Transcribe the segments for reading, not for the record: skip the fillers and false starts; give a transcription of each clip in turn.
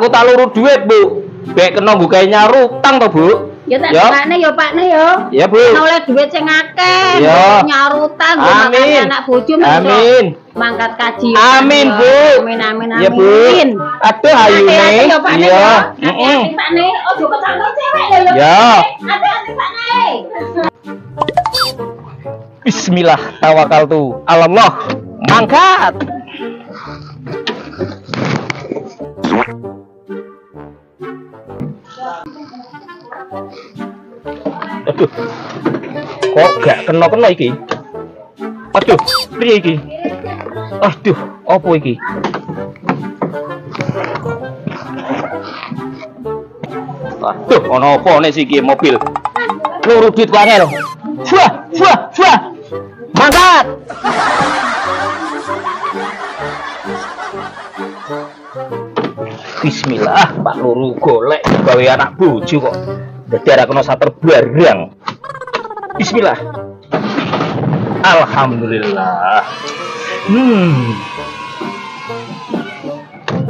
tak luru duit, Bu. Bek kena bukae nyarutang to, Bu. Ya tak pakne yo Pakne yo. Ya, Bu. Oleh duit sing akeh. Nyarutan amin. Anak bojo Amin. Mangkat kaji. Amin, Bu. Amin amin amin. Ya, Bu. Aduh ayune. Iya. Heeh. Pakne ojo kecampur cewek lho. Ya. Hati-hati Pakne. Bismillah tawakkaltu Allah. Mangkat. Aduh. Kok gak kena iki? Aduh, piye iki? Aduh, opo iki? Aduh, ono opo nek iki mobil? Luru duit wae lho. Wah. Mangkat. Bismillah, Pak Luru golek gawe anak bojo kok. Dadi ora kena sater barang. Bismillah. Alhamdulillah.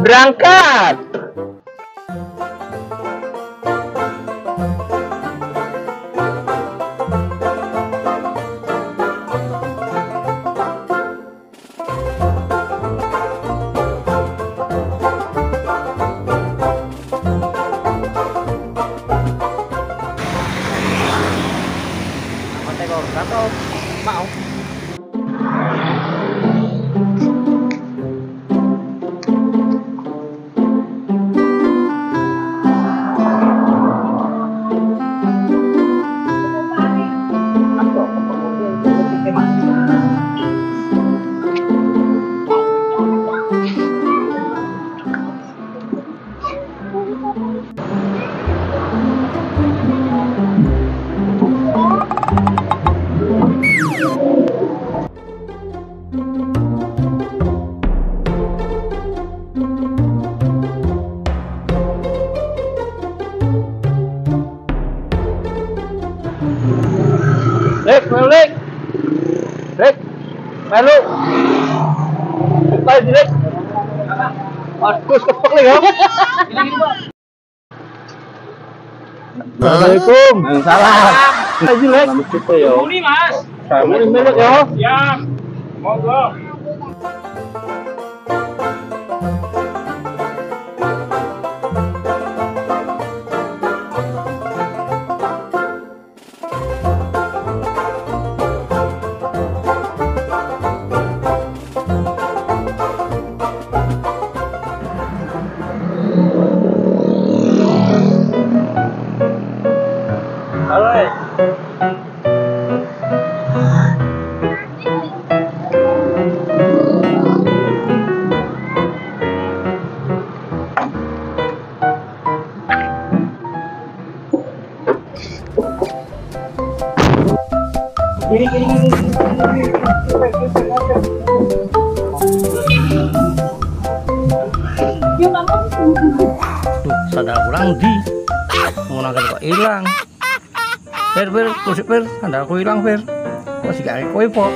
Berangkat. Mau. Lek, melu. Buka direk. Aduh, kepek lek, ya. Assalamualaikum. Salam. Aji lek. Kita ya. Ini, Mas. Kamu ini lek ya. Siap. Monggo. Sadar kurang di menggunakan kok hilang. Per, tusuk per, sadar aku hilang per. Kok sih gak kowe po?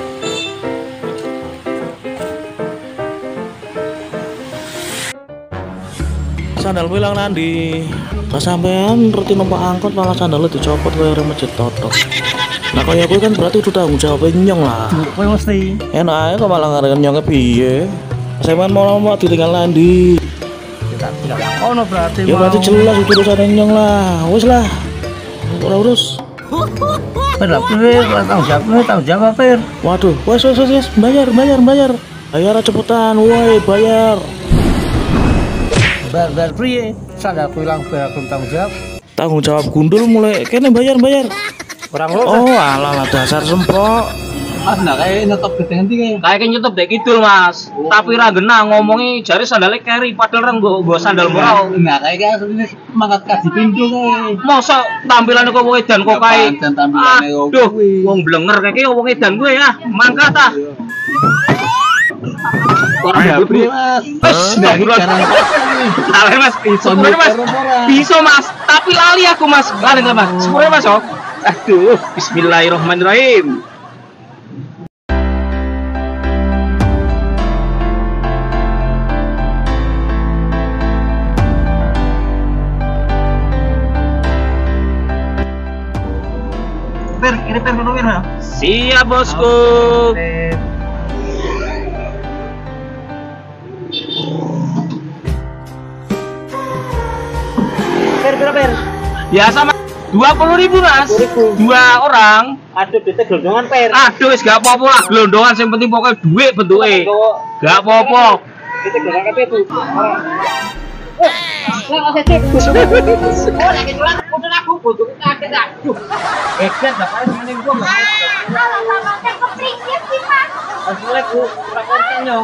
Sandalku hilang nanti. Pas sampean rutin numpak angkot malah sandalnya dicopot kaya orang masjid toto. Nah kaya gue kan berarti udah tanggung jawab nyong lah. Kowe mesti. Enak aja kok malah ngarahin nyongnya piye. Sampean mau ditinggal landi. Tidak ono berarti. Ya berarti jelas itu urusan nyong lah. Wes lah. Urus. Berapa tanggung jawab per. Waduh, wes bayar. Bayar cepetan, woi bayar. Bayar priye? Sandalku hilang bayar tanggung jawab. Tanggung jawab gundul mulai kene bayar. Orang lo. Oh, alah dasar sempok. Mas, nah kayak nyetop gede nanti kayak nyetop dek kidul Mas. Tapi ra genah ngomongi jari sandalnya carry padahal nggo sandal murah. Nah kayak asline mangkat kaji pintu kae. Masa tampilannya kok wong edan kok kae. Aduh, wong blenger kayak wong edan gue ya. Mangkat ah. Orang beli Mas. Nah, Mas. Bisa Mas, tapi lali aku Mas. Lali enggak Mas? Sepure Mas, oh. Aduh, bismillahirrahmanirrahim. nyetir ngono ya. Siap, bosku. Berapa? Biasa Mas. 20.000 Mas. 2 orang. Aduh, duitnya gelondongan, Per. Aduh, wis gak apa-apa lah gelondongan, sing penting pokoknya duit bentuke. Gak apa-apa. Duitnya gelondongan kabeh tuh. Lah, oke. Oh, lagi jualan kudu aku butuh kaget aduh. Hebat bapak ngene gua enggak. Kalau sampeyan kepriye sih, Mas? Asale ku ora konten yo.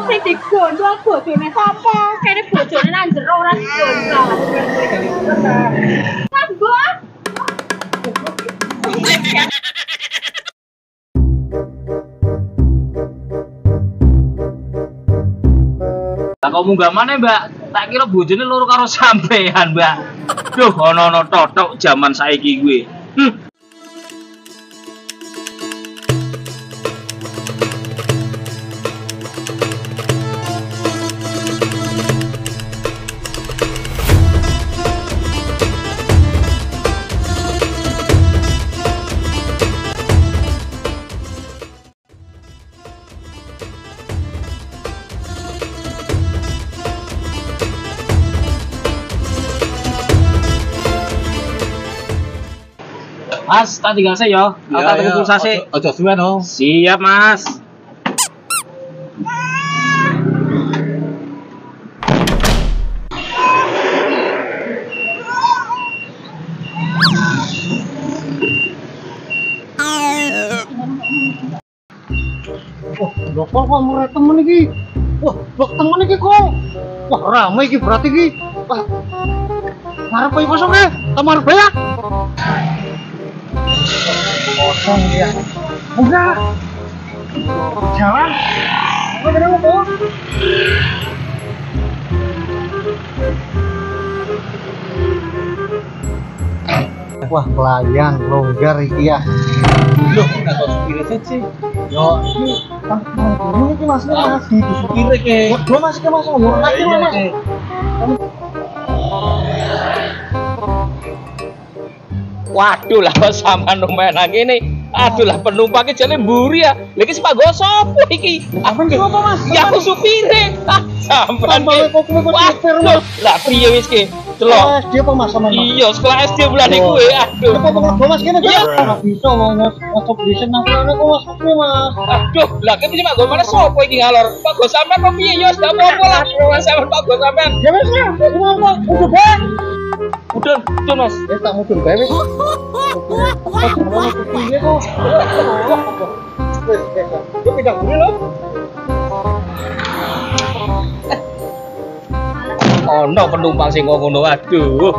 Sing digondo bojone sapa? Kene bojone nang jero ora digondo. Mas, Bos. Lah kok munggah maneh, Mbak? Tak kira bojone loro karo sampean, Mbak. Duh, ono-ono totok jaman saiki kuwi. Mas, tak tinggal saya yo. Aku tak tunggu pulsa sih. Ojo suwe no. Siap, Mas. Lho kok murah temen iki? Wah, blok temen iki kok. Wah, rame iki berarti iki. Wah. Marep koyo kosong e. Kamar ya. Kosong ya. Enggak. Jalan. Apa ada apa? Wah, pelayan longgar iki ya. Loh, enggak tahu supirnya sih. Yo, ini kamu ini masnya masih di supirnya ke. Gua masih ke mas ngomong lagi mas. Waduh lah sama lumayan lagi nih. Aduh lah penumpangnya jane mburi ya. Lagi sepak sopo iki? Apa apa mas? Ya aku supire. Sampean ki. Waduh lah priye wis ki? Celok. Dia apa mas sama mas? Iya, sekolah SD bulan iku aduh. Apa apa mas kene ya? Bisa mas. Masuk di sana kene kok mas mas. Aduh, lah ki sepak mana sopo iki ngalor? Pak Go sampean kok piye yo? Ndak apa-apa lah. Sampean Pak Go sampean. Ya mas ya. Kenapa? Udah bang. Udah Mas. Ya tak mudun bae wis. Apa mau piye kok? Wis, yo pindah dulu lho. Ono penumpang sing ngono, waduh.